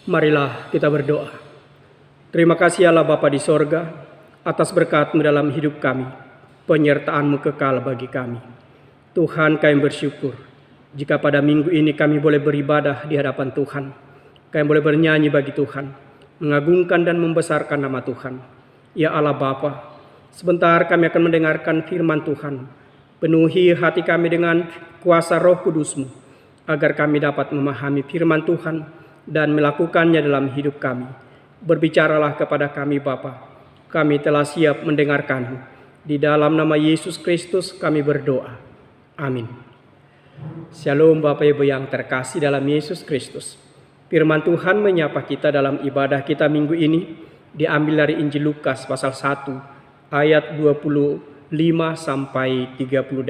Marilah kita berdoa. Terima kasih Allah Bapa di sorga, atas berkat-Mu dalam hidup kami, penyertaan-Mu kekal bagi kami. Tuhan, kami bersyukur jika pada minggu ini kami boleh beribadah di hadapan Tuhan. Kami boleh bernyanyi bagi Tuhan, mengagungkan dan membesarkan nama Tuhan. Ya Allah Bapa, sebentar kami akan mendengarkan firman Tuhan. Penuhi hati kami dengan kuasa Roh Kudus-Mu, agar kami dapat memahami firman Tuhan dan melakukannya dalam hidup kami. Berbicaralah kepada kami Bapa. Kami telah siap mendengarkan-Mu. Di dalam nama Yesus Kristus kami berdoa. Amin. Shalom Bapak Ibu yang terkasih dalam Yesus Kristus. Firman Tuhan menyapa kita dalam ibadah kita minggu ini diambil dari Injil Lukas pasal 1 ayat 25 sampai 38.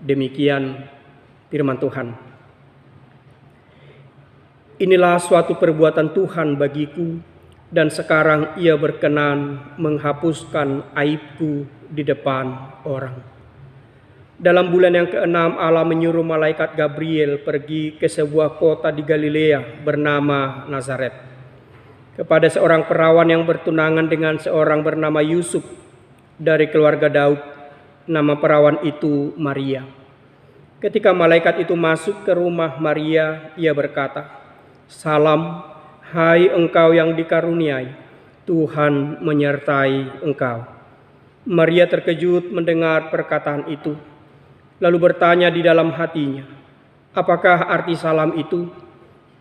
Demikian firman Tuhan. Inilah suatu perbuatan Tuhan bagiku, dan sekarang Ia berkenan menghapuskan aibku di depan orang. Dalam bulan yang ke-6 Allah menyuruh malaikat Gabriel pergi ke sebuah kota di Galilea bernama Nazaret, kepada seorang perawan yang bertunangan dengan seorang bernama Yusuf dari keluarga Daud. Nama perawan itu Maria. Ketika malaikat itu masuk ke rumah Maria, ia berkata, "Salam, hai engkau yang dikaruniai, Tuhan menyertai engkau." Maria terkejut mendengar perkataan itu, lalu bertanya di dalam hatinya, "Apakah arti salam itu?"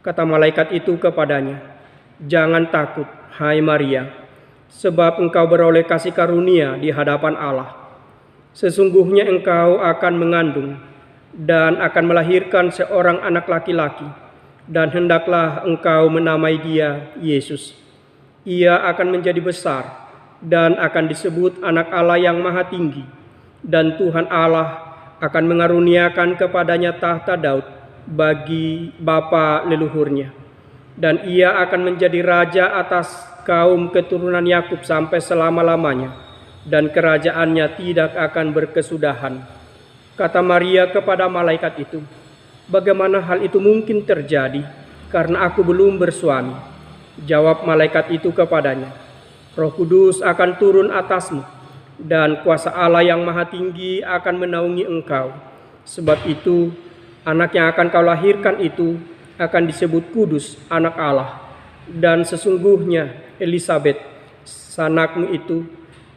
Kata malaikat itu kepadanya, "Jangan takut, hai Maria, sebab engkau beroleh kasih karunia di hadapan Allah. Sesungguhnya engkau akan mengandung dan akan melahirkan seorang anak laki-laki, dan hendaklah engkau menamai dia Yesus. Ia akan menjadi besar dan akan disebut Anak Allah yang Maha Tinggi, dan Tuhan Allah akan mengaruniakan kepadanya tahta Daud bagi bapa leluhurnya, dan ia akan menjadi raja atas kaum keturunan Yakub sampai selama-lamanya, dan kerajaannya tidak akan berkesudahan." Kata Maria kepada malaikat itu, "Bagaimana hal itu mungkin terjadi, karena aku belum bersuami?" Jawab malaikat itu kepadanya, "Roh Kudus akan turun atasmu, dan kuasa Allah yang Maha Tinggi akan menaungi engkau. Sebab itu, anak yang akan kau lahirkan itu akan disebut kudus, Anak Allah. Dan sesungguhnya Elisabet, sanakmu itu,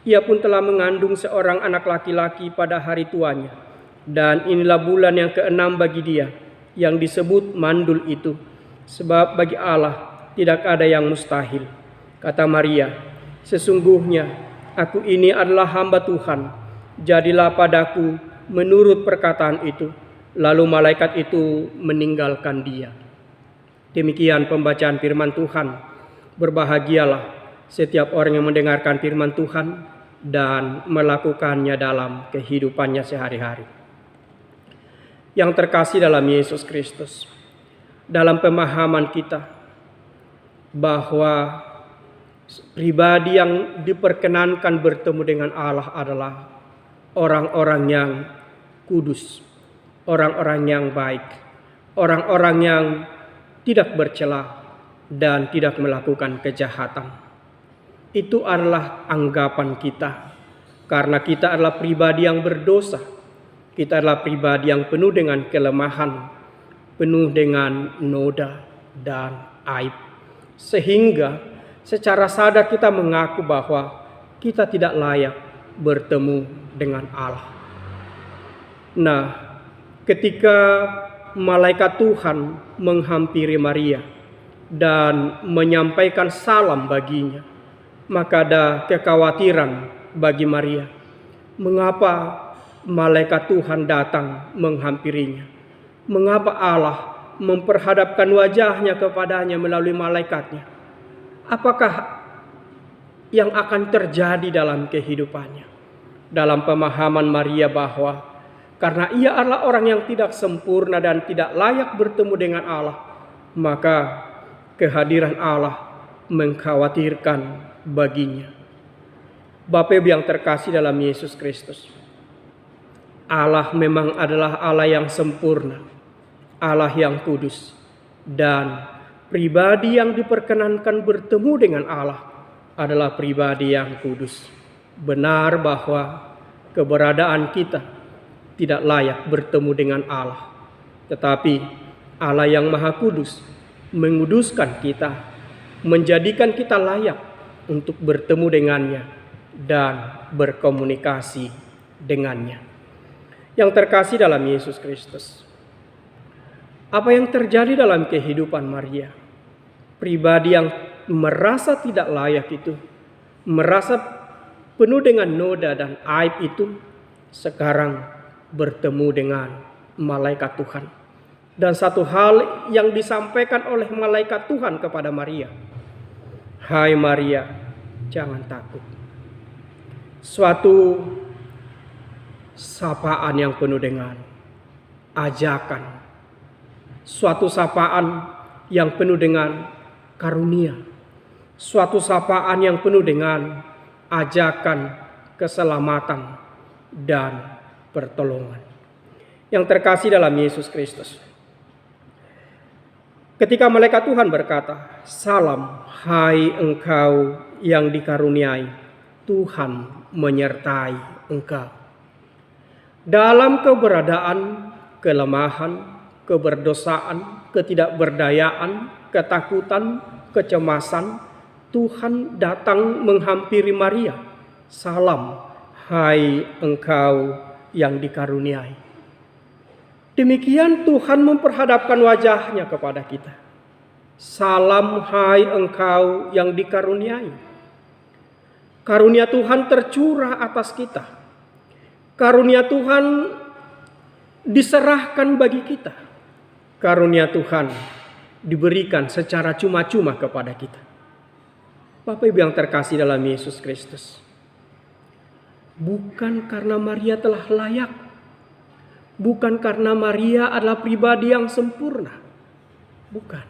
ia pun telah mengandung seorang anak laki-laki pada hari tuanya. Dan inilah bulan yang ke-6 bagi dia, yang disebut mandul itu, sebab bagi Allah tidak ada yang mustahil." Kata Maria, "Sesungguhnya aku ini adalah hamba Tuhan, jadilah padaku menurut perkataan itu." Lalu malaikat itu meninggalkan dia. Demikian pembacaan firman Tuhan. Berbahagialah setiap orang yang mendengarkan firman Tuhan dan melakukannya dalam kehidupannya sehari-hari. Yang terkasih dalam Yesus Kristus, dalam pemahaman kita bahwa pribadi yang diperkenankan bertemu dengan Allah adalah orang-orang yang kudus, orang-orang yang baik, orang-orang yang tidak bercela dan tidak melakukan kejahatan. Itu adalah anggapan kita, karena kita adalah pribadi yang berdosa. Kita adalah pribadi yang penuh dengan kelemahan, penuh dengan noda dan aib. Sehingga secara sadar kita mengaku bahwa kita tidak layak bertemu dengan Allah. Nah, ketika malaikat Tuhan menghampiri Maria dan menyampaikan salam baginya, maka ada kekhawatiran bagi Maria. Mengapa malaikat Tuhan datang menghampirinya? Mengapa Allah memperhadapkan wajahnya kepadanya melalui malaikatnya? Apakah yang akan terjadi dalam kehidupannya? Dalam pemahaman Maria bahwa karena ia adalah orang yang tidak sempurna dan tidak layak bertemu dengan Allah, maka kehadiran Allah mengkhawatirkan baginya. Bapak Ibu yang terkasih dalam Yesus Kristus, Allah memang adalah Allah yang sempurna, Allah yang kudus, dan pribadi yang diperkenankan bertemu dengan Allah adalah pribadi yang kudus. Benar bahwa keberadaan kita tidak layak bertemu dengan Allah, tetapi Allah yang Maha Kudus menguduskan kita, menjadikan kita layak untuk bertemu dengannya dan berkomunikasi dengannya. Yang terkasih dalam Yesus Kristus, apa yang terjadi dalam kehidupan Maria, pribadi yang merasa tidak layak itu, merasa penuh dengan noda dan aib itu, sekarang bertemu dengan malaikat Tuhan. Dan satu hal yang disampaikan oleh malaikat Tuhan kepada Maria, "Hai Maria, jangan takut." Suatu sapaan yang penuh dengan ajakan, suatu sapaan yang penuh dengan karunia, suatu sapaan yang penuh dengan ajakan keselamatan dan pertolongan. Yang terkasih dalam Yesus Kristus, ketika malaikat Tuhan berkata, "Salam, hai engkau yang dikaruniai, Tuhan menyertai engkau." Dalam keberadaan, kelemahan, keberdosaan, ketidakberdayaan, ketakutan, kecemasan, Tuhan datang menghampiri Maria. "Salam, hai engkau yang dikaruniai." Demikian Tuhan memperhadapkan wajahnya kepada kita. "Salam, hai engkau yang dikaruniai." Karunia Tuhan tercurah atas kita. Karunia Tuhan diserahkan bagi kita. Karunia Tuhan diberikan secara cuma-cuma kepada kita. Bapak Ibu yang terkasih dalam Yesus Kristus, bukan karena Maria telah layak, bukan karena Maria adalah pribadi yang sempurna, bukan.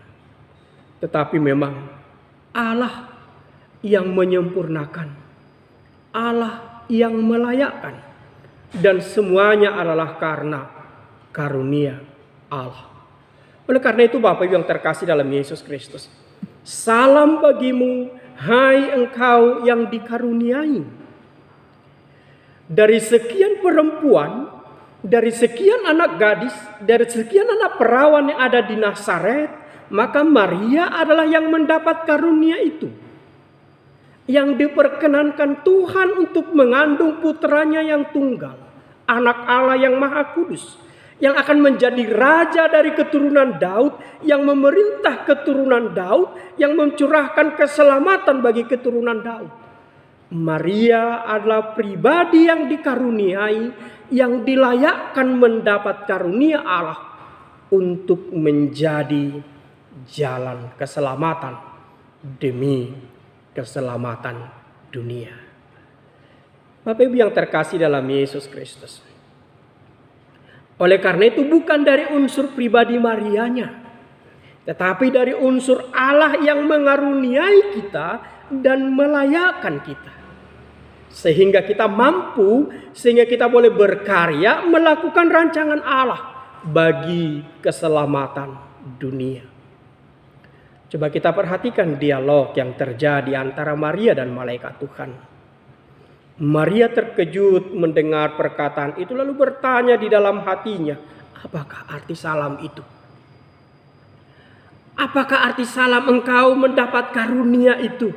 Tetapi memang Allah yang menyempurnakan, Allah yang melayakkan. Dan semuanya adalah karena karunia Allah. Oleh karena itu Bapak Ibu yang terkasih dalam Yesus Kristus, salam bagimu, hai engkau yang dikaruniai. Dari sekian perempuan, dari sekian anak gadis, dari sekian anak perawan yang ada di Nazaret, maka Maria adalah yang mendapat karunia itu, yang diperkenankan Tuhan untuk mengandung putranya yang tunggal, anak Allah yang Maha Kudus, yang akan menjadi raja dari keturunan Daud, yang memerintah keturunan Daud, yang mencurahkan keselamatan bagi keturunan Daud. Maria adalah pribadi yang dikaruniai, yang dilayakkan mendapat karunia Allah untuk menjadi jalan keselamatan demi keselamatan dunia. Bapak Ibu yang terkasih dalam Yesus Kristus, oleh karena itu bukan dari unsur pribadi Marianya, tetapi dari unsur Allah yang mengaruniai kita dan melayakkan kita, sehingga kita mampu, sehingga kita boleh berkarya melakukan rancangan Allah bagi keselamatan dunia. Coba kita perhatikan dialog yang terjadi antara Maria dan malaikat Tuhan. Maria terkejut mendengar perkataan itu, lalu bertanya di dalam hatinya, apakah arti salam itu? Apakah arti salam engkau mendapat karunia itu?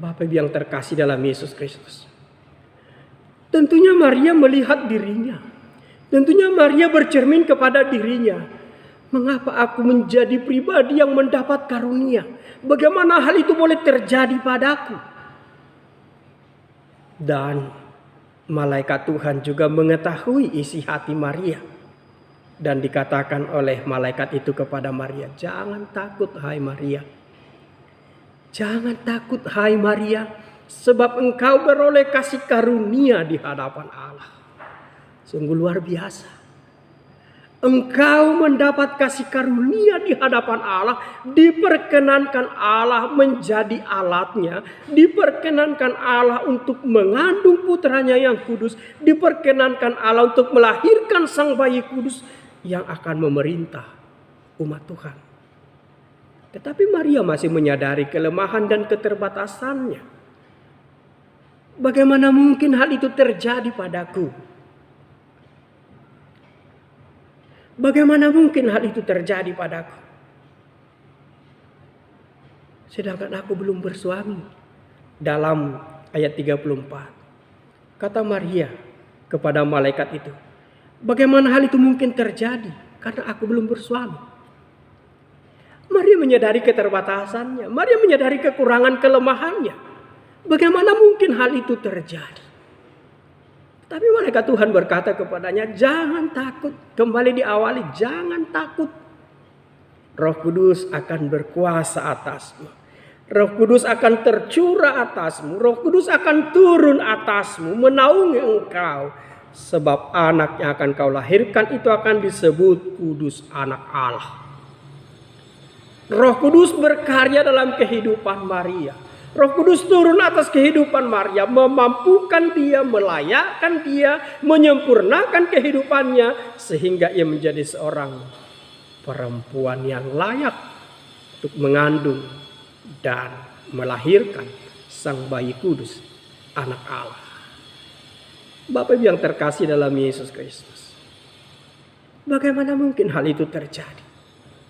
Bapak Ibu yang terkasih dalam Yesus Kristus, tentunya Maria melihat dirinya. Tentunya Maria bercermin kepada dirinya. Mengapa aku menjadi pribadi yang mendapat karunia? Bagaimana hal itu boleh terjadi padaku? Dan malaikat Tuhan juga mengetahui isi hati Maria. Dan dikatakan oleh malaikat itu kepada Maria, jangan takut hai Maria. Jangan takut hai Maria, sebab engkau beroleh kasih karunia di hadapan Allah. Sungguh luar biasa. Engkau mendapat kasih karunia di hadapan Allah, diperkenankan Allah menjadi alatnya, diperkenankan Allah untuk mengandung putranya yang kudus, diperkenankan Allah untuk melahirkan sang bayi kudus yang akan memerintah umat Tuhan. Tetapi Maria masih menyadari kelemahan dan keterbatasannya. Bagaimana mungkin hal itu terjadi padaku? Bagaimana mungkin hal itu terjadi padaku? Sedangkan aku belum bersuami. Dalam ayat 34. Kata Maria kepada malaikat itu, bagaimana hal itu mungkin terjadi? Karena aku belum bersuami. Maria menyadari keterbatasannya. Maria menyadari kekurangan kelemahannya. Bagaimana mungkin hal itu terjadi? Tapi malaikat Tuhan berkata kepadanya, jangan takut. Kembali diawali, jangan takut. Roh Kudus akan berkuasa atasmu. Roh Kudus akan tercurah atasmu. Roh Kudus akan turun atasmu, menaungi engkau. Sebab anak yang akan kau lahirkan itu akan disebut kudus, anak Allah. Roh Kudus berkarya dalam kehidupan Maria. Roh Kudus turun atas kehidupan Maria, memampukan dia, melayakkan dia, menyempurnakan kehidupannya, sehingga ia menjadi seorang perempuan yang layak untuk mengandung dan melahirkan sang bayi kudus, anak Allah. Bapak Ibu yang terkasih dalam Yesus Kristus, bagaimana mungkin hal itu terjadi?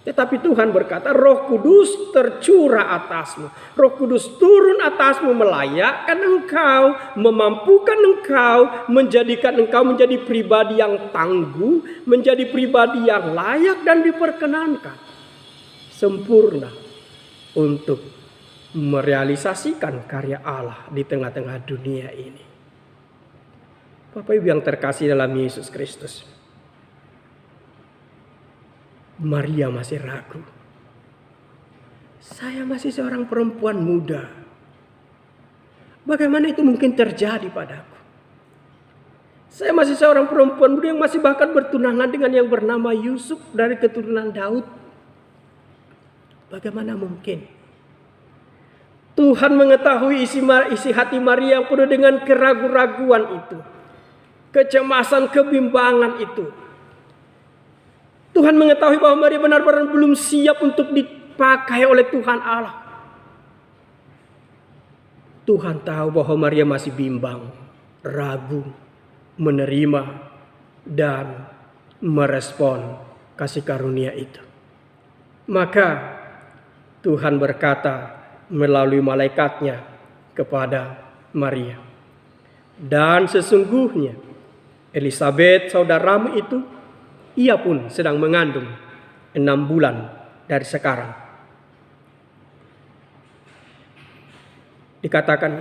Tetapi Tuhan berkata, Roh Kudus tercurah atasmu. Roh Kudus turun atasmu, melayakkan engkau, memampukan engkau, menjadikan engkau menjadi pribadi yang tangguh, menjadi pribadi yang layak dan diperkenankan, sempurna untuk merealisasikan karya Allah di tengah-tengah dunia ini. Bapak Ibu yang terkasih dalam Yesus Kristus, Maria masih ragu. Saya masih seorang perempuan muda. Bagaimana itu mungkin terjadi padaku? Saya masih seorang perempuan muda yang masih bahkan bertunangan dengan yang bernama Yusuf dari keturunan Daud. Bagaimana mungkin? Tuhan mengetahui isi hati Maria yang penuh dengan keraguan-raguan itu. Kecemasan, kebimbangan itu. Tuhan mengetahui bahwa Maria benar-benar belum siap untuk dipakai oleh Tuhan Allah. Tuhan tahu bahwa Maria masih bimbang, ragu, menerima, dan merespon kasih karunia itu. Maka Tuhan berkata melalui malaikatnya kepada Maria, dan sesungguhnya Elisabet saudaramu itu, ia pun sedang mengandung 6 bulan dari sekarang. Dikatakan,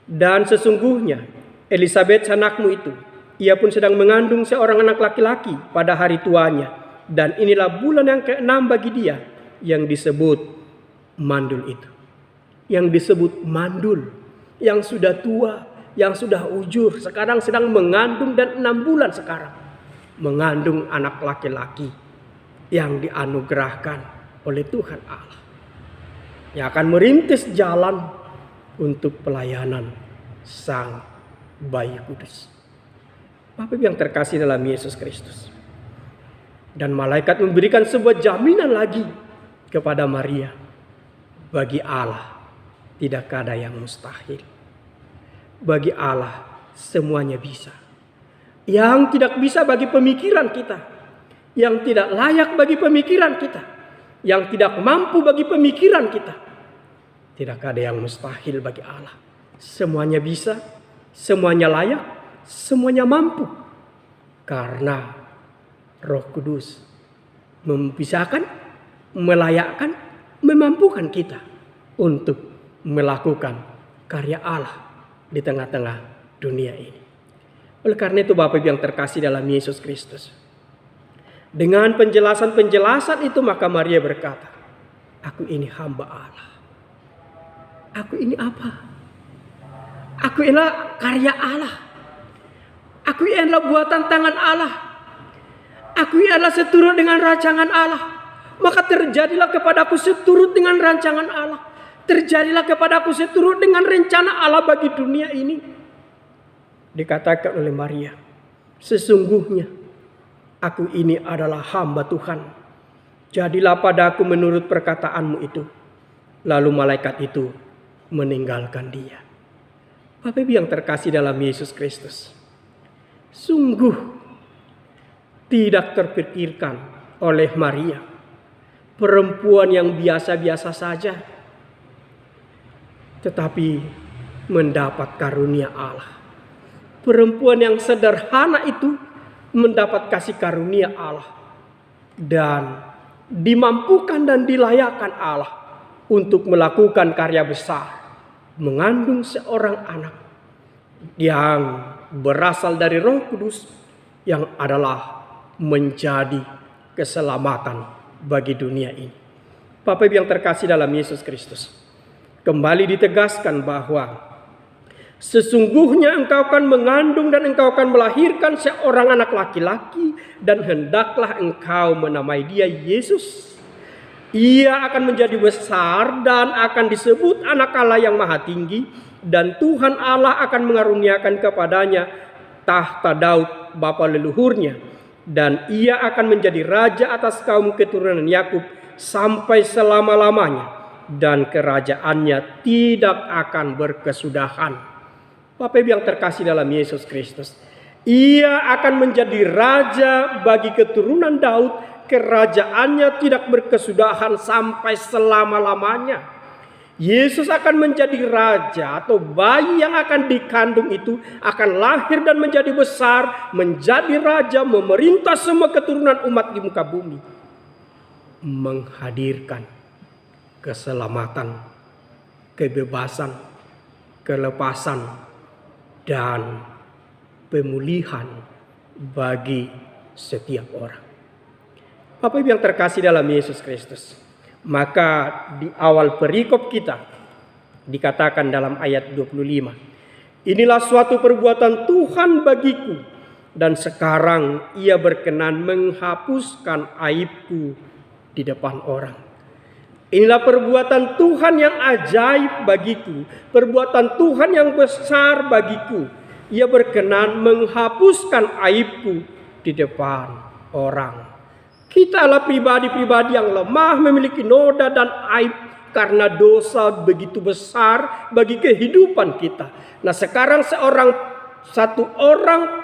dan sesungguhnya Elisabet anakmu itu, ia pun sedang mengandung seorang anak laki-laki pada hari tuanya. Dan inilah bulan yang ke-6 bagi dia, yang disebut mandul itu. Yang disebut mandul, yang sudah tua, yang sudah ujur, sekarang sedang mengandung dan 6 bulan sekarang. Mengandung anak laki-laki yang dianugerahkan oleh Tuhan Allah, yang akan merintis jalan untuk pelayanan sang bayi kudus. Bapak yang terkasih dalam Yesus Kristus, dan malaikat memberikan sebuah jaminan lagi kepada Maria. Bagi Allah tidak ada yang mustahil. Bagi Allah semuanya bisa. Yang tidak bisa bagi pemikiran kita, yang tidak layak bagi pemikiran kita, yang tidak mampu bagi pemikiran kita, tidak ada yang mustahil bagi Allah. Semuanya bisa, semuanya layak, semuanya mampu. Karena Roh Kudus memisahkan, melayakkan, memampukan kita untuk melakukan karya Allah di tengah-tengah dunia ini. Oleh karena itu Bapak Ibu yang terkasih dalam Yesus Kristus, dengan penjelasan-penjelasan itu maka Maria berkata, aku ini hamba Allah. Aku ini apa? Aku inilah karya Allah. Aku inilah buatan tangan Allah. Aku inilah seturut dengan rancangan Allah. Maka terjadilah kepadaku seturut dengan rancangan Allah. Terjadilah kepadaku seturut dengan rencana Allah bagi dunia ini. Dikatakan oleh Maria, sesungguhnya aku ini adalah hamba Tuhan. Jadilah padaku menurut perkataanmu itu. Lalu malaikat itu meninggalkan dia. Bapak Ibu yang terkasih dalam Yesus Kristus, sungguh tidak terpikirkan oleh Maria, perempuan yang biasa-biasa saja, tetapi mendapat karunia Allah. Perempuan yang sederhana itu mendapat kasih karunia Allah dan dimampukan dan dilayakkan Allah untuk melakukan karya besar, mengandung seorang anak yang berasal dari Roh Kudus yang adalah menjadi keselamatan bagi dunia ini. Bapak Ibu yang terkasih dalam Yesus Kristus, kembali ditegaskan bahwa sesungguhnya engkau akan mengandung dan engkau akan melahirkan seorang anak laki-laki dan hendaklah engkau menamai dia Yesus. Ia akan menjadi besar dan akan disebut anak Allah yang maha tinggi, dan Tuhan Allah akan mengaruniakan kepadanya tahta Daud bapa leluhurnya, dan ia akan menjadi raja atas kaum keturunan Yakub sampai selama-lamanya, dan kerajaannya tidak akan berkesudahan. Bapak Ibu yang terkasih dalam Yesus Kristus, ia akan menjadi raja bagi keturunan Daud. Kerajaannya tidak berkesudahan sampai selama-lamanya. Yesus akan menjadi raja, atau bayi yang akan dikandung itu akan lahir dan menjadi besar, menjadi raja, memerintah semua keturunan umat di muka bumi, menghadirkan keselamatan, kebebasan, kelepasan, dan pemulihan bagi setiap orang. Bapak Ibu yang terkasih dalam Yesus Kristus, maka di awal perikop kita dikatakan dalam ayat 25, inilah suatu perbuatan Tuhan bagiku, dan sekarang ia berkenan menghapuskan aibku di depan orang. Inilah perbuatan Tuhan yang ajaib bagiku, perbuatan Tuhan yang besar bagiku. Ia berkenan menghapuskan aibku di depan orang. Kita adalah pribadi-pribadi yang lemah, memiliki noda dan aib karena dosa begitu besar bagi kehidupan kita. Nah, sekarang satu orang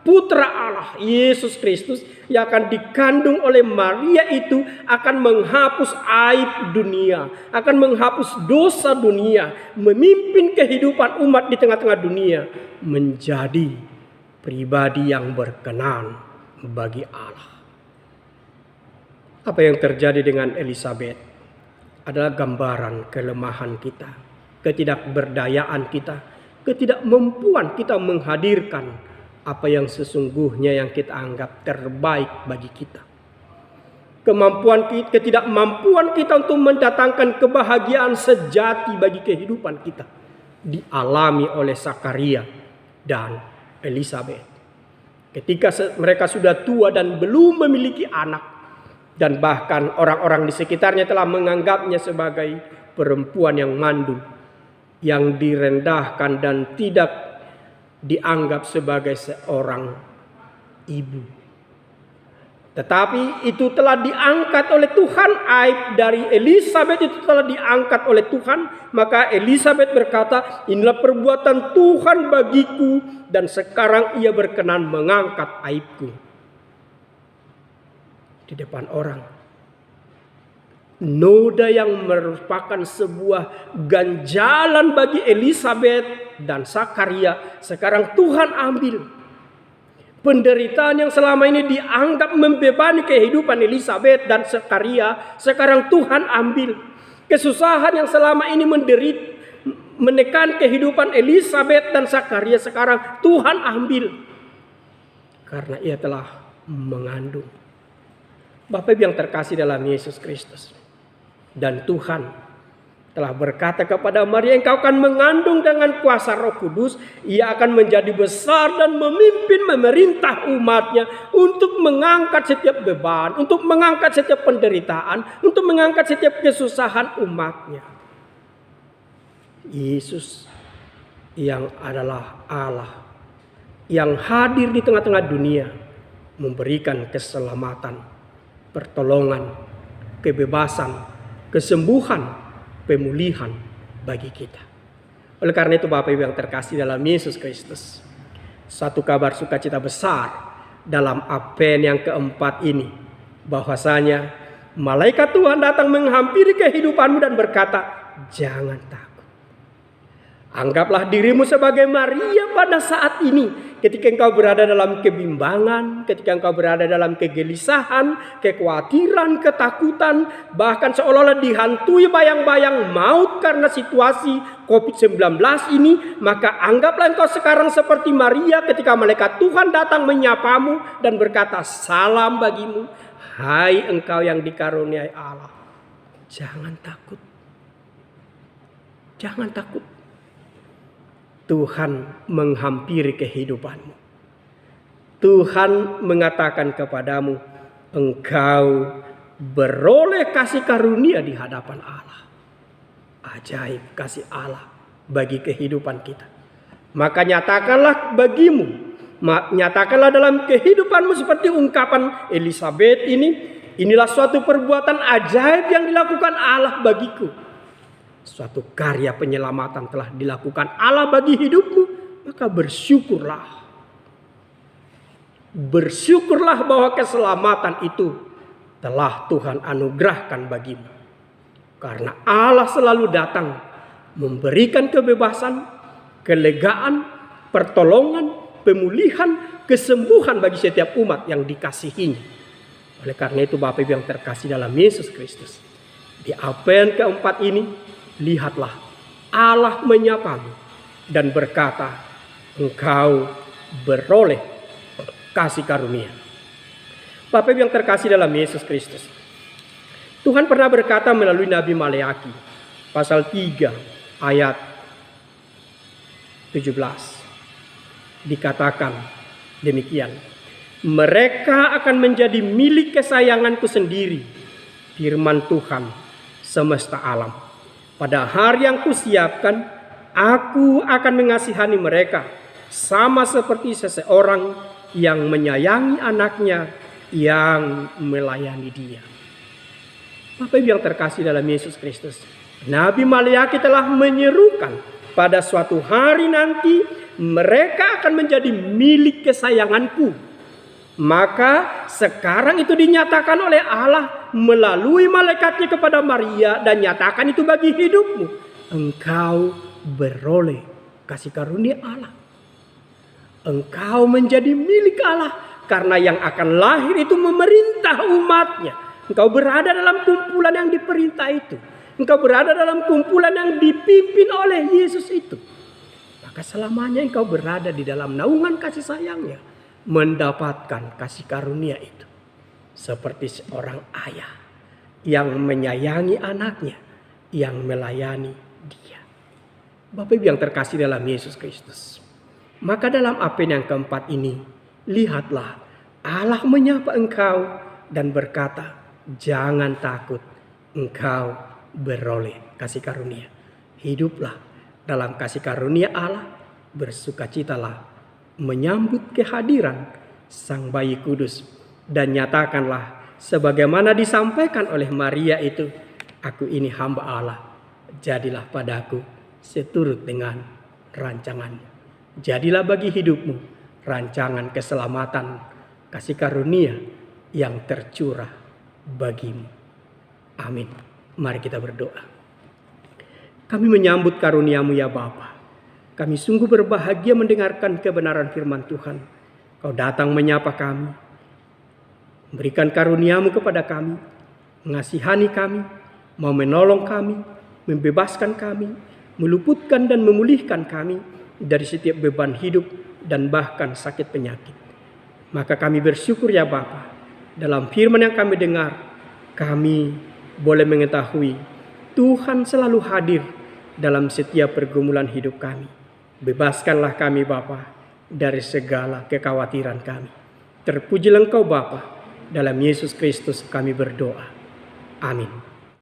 putra Allah, Yesus Kristus, yang akan dikandung oleh Maria itu akan menghapus aib dunia, akan menghapus dosa dunia, memimpin kehidupan umat di tengah-tengah dunia menjadi pribadi yang berkenan bagi Allah. Apa yang terjadi dengan Elizabeth adalah gambaran kelemahan kita, ketidakberdayaan kita, ketidakmampuan kita menghadirkan apa yang sesungguhnya yang kita anggap terbaik bagi kita. Ketidakmampuan kita untuk mendatangkan kebahagiaan sejati bagi kehidupan kita dialami oleh Zakaria dan Elizabeth. Ketika mereka sudah tua dan belum memiliki anak, dan bahkan orang-orang di sekitarnya telah menganggapnya sebagai perempuan yang mandul, yang direndahkan dan tidak dianggap sebagai seorang ibu. Tetapi itu telah diangkat oleh Tuhan, aib dari Elizabeth itu telah diangkat oleh Tuhan. Maka Elizabeth berkata, inilah perbuatan Tuhan bagiku, dan sekarang ia berkenan mengangkat aibku di depan orang. Noda yang merupakan sebuah ganjalan bagi Elizabeth dan Zakaria, sekarang Tuhan ambil. Penderitaan yang selama ini dianggap membebani kehidupan Elizabeth dan Zakaria, sekarang Tuhan ambil. Kesusahan yang selama ini menekan kehidupan Elizabeth dan Zakaria, sekarang Tuhan ambil. Karena ia telah mengandung. Bapak Ibu yang terkasih dalam Yesus Kristus, dan Tuhan telah berkata kepada Maria, engkau akan mengandung dengan kuasa Roh Kudus. Ia akan menjadi besar dan memimpin, memerintah umatnya untuk mengangkat setiap beban, untuk mengangkat setiap penderitaan, untuk mengangkat setiap kesusahan umatnya. Yesus yang adalah Allah, yang hadir di tengah-tengah dunia, memberikan keselamatan pertolongan, kebebasan, kesembuhan, pemulihan bagi kita. Oleh karena itu Bapak Ibu yang terkasih dalam Yesus Kristus, satu kabar sukacita besar dalam Advent yang keempat ini, bahwasanya malaikat Tuhan datang menghampiri kehidupanmu dan berkata, jangan takut. Anggaplah dirimu sebagai Maria pada saat ini, ketika engkau berada dalam kebimbangan, ketika engkau berada dalam kegelisahan, kekhawatiran, ketakutan, bahkan seolah-olah dihantui bayang-bayang maut karena situasi COVID-19 ini, maka anggaplah engkau sekarang seperti Maria ketika malaikat Tuhan datang menyapamu dan berkata, salam bagimu, hai engkau yang dikaruniai Allah. Jangan takut. Jangan takut. Tuhan menghampiri kehidupanmu. Tuhan mengatakan kepadamu, engkau beroleh kasih karunia di hadapan Allah. Ajaib kasih Allah bagi kehidupan kita. Maka nyatakanlah bagimu, nyatakanlah dalam kehidupanmu seperti ungkapan Elizabeth ini, inilah suatu perbuatan ajaib yang dilakukan Allah bagiku. Suatu karya penyelamatan telah dilakukan Allah bagi hidupmu, maka bersyukurlah. Bersyukurlah bahwa keselamatan itu telah Tuhan anugerahkan bagimu. Karena Allah selalu datang memberikan kebebasan, kelegaan, pertolongan, pemulihan, kesembuhan bagi setiap umat yang dikasihinya. Oleh karena itu Bapak Ibu yang terkasih dalam Yesus Kristus, di Advent keempat ini, lihatlah Allah menyapamu dan berkata, engkau beroleh kasih karunia. Bapak Ibu yang terkasih dalam Yesus Kristus, Tuhan pernah berkata melalui Nabi Maleaki pasal 3 ayat 17. Dikatakan demikian, mereka akan menjadi milik kesayanganku sendiri, firman Tuhan semesta alam. Pada hari yang kusiapkan, aku akan mengasihani mereka sama seperti seseorang yang menyayangi anaknya yang melayani dia. Bapak Ibu yang terkasih dalam Yesus Kristus, Nabi Maleaki telah menyerukan pada suatu hari nanti mereka akan menjadi milik kesayanganku. Maka sekarang itu dinyatakan oleh Allah melalui malaikatnya kepada Maria dan nyatakan itu bagi hidupmu. Engkau beroleh kasih karunia Allah. Engkau menjadi milik Allah karena yang akan lahir itu memerintah umatnya. Engkau berada dalam kumpulan yang diperintah itu. Engkau berada dalam kumpulan yang dipimpin oleh Yesus itu. Maka selamanya engkau berada di dalam naungan kasih sayangnya, mendapatkan kasih karunia itu. Seperti seorang ayah yang menyayangi anaknya, yang melayani dia. Bapak Ibu yang terkasih dalam Yesus Kristus, maka dalam Advent yang keempat ini, lihatlah Allah menyapa engkau dan berkata, jangan takut, engkau beroleh kasih karunia. Hiduplah dalam kasih karunia Allah, bersukacitalah menyambut kehadiran Sang Bayi Kudus, dan nyatakanlah sebagaimana disampaikan oleh Maria itu, aku ini hamba Allah, jadilah padaku seturut dengan rancanganmu. Jadilah bagi hidupmu rancangan keselamatan, kasih karunia yang tercurah bagimu. Amin. Mari kita berdoa. Kami menyambut karuniamu ya Bapa. Kami sungguh berbahagia mendengarkan kebenaran firman Tuhan. Kau datang menyapa kami, memberikan karuniamu kepada kami, mengasihani kami, mau menolong kami, membebaskan kami, meluputkan dan memulihkan kami dari setiap beban hidup dan bahkan sakit penyakit. Maka kami bersyukur ya Bapa, dalam firman yang kami dengar, kami boleh mengetahui Tuhan selalu hadir dalam setiap pergumulan hidup kami. Bebaskanlah kami Bapa dari segala kekhawatiran kami. Terpujilah Engkau Bapa, dalam Yesus Kristus kami berdoa. Amin.